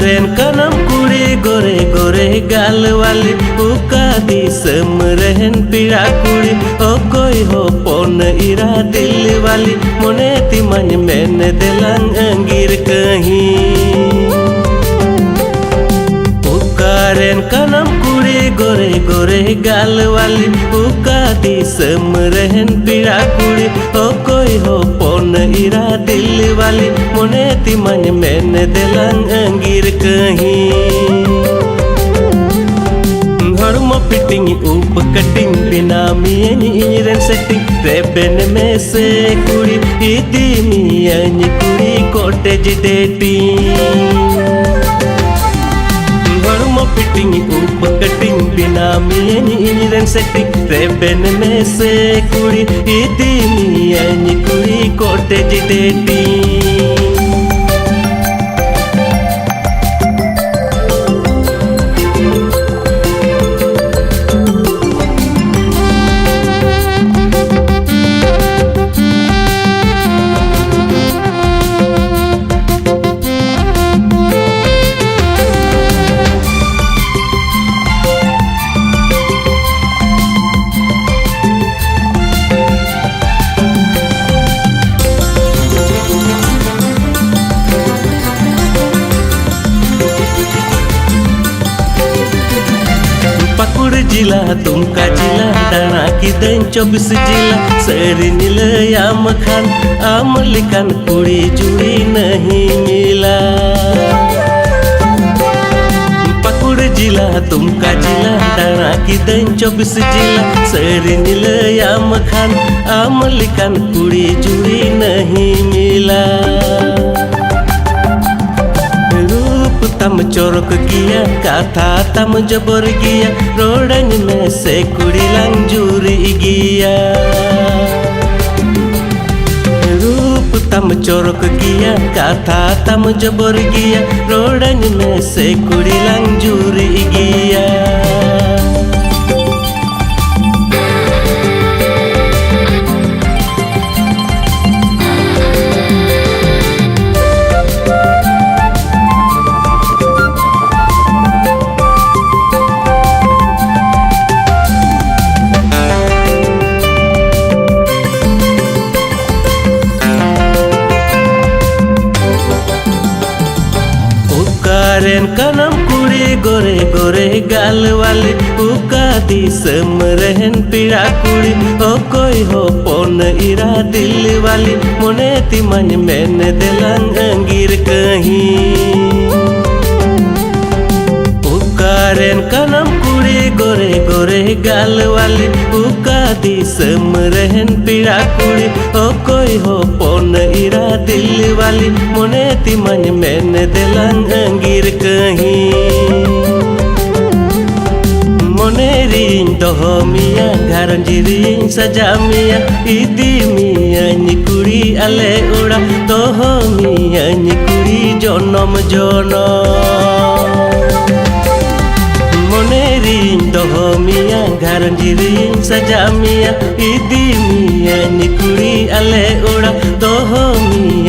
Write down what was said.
Ukaren kanam kuri gore gore gal wali uka disam rehen pira kuri okoi ho pon ira dil wali mone timan men delang angir kahi Ukaren kanam kuri gore gore gal wali uka disam rehen pira kuri okoi ho pon ira dil wali mone timan men delang angir kahi Hormo fitting up cutting binami iren setting reben me se kuri idi mi ani kuri cottage dating Hormo fitting up cutting binami iren setting reben me se kuri idi mi ani kuri cottage dating Pakur जिला तुमका जिला दाना की दिन 24 जिला सरी नील आम खान आम लिखन कुड़ी जुड़ी नहीं मिला पाकुड़ जिला तुमका जिला दाना की दिन 24 जिला सरी नील आम खान आम लिखन कुड़ी जुड़ी नहीं मिला तम चोरक गिया काथा तम जबर गिया रोडन में से कुड़ी लंजूरी गिया रूप तम चोरक गिया काथा तम जबर गिया रोडन में से कुड़ी लंजूरी गिया Ukaren kanam kuri gore gore gal wali uka disam rehen pira kuri okoi ho pon ira dil wali mone timan men delang angir kahi Ukaren kanam kuri gore gore gal wali uka disam rehen pira kuri okoi ho pon ira dil wali mone timan men delang angir kahi mone rin doho miya gharanji rin saja miya idi miya ni kuri ale ura doho miya ni kuri jonom jonom mone rin doho miya gharanji rin saja miya idi miya ni kuri ale ura doho miya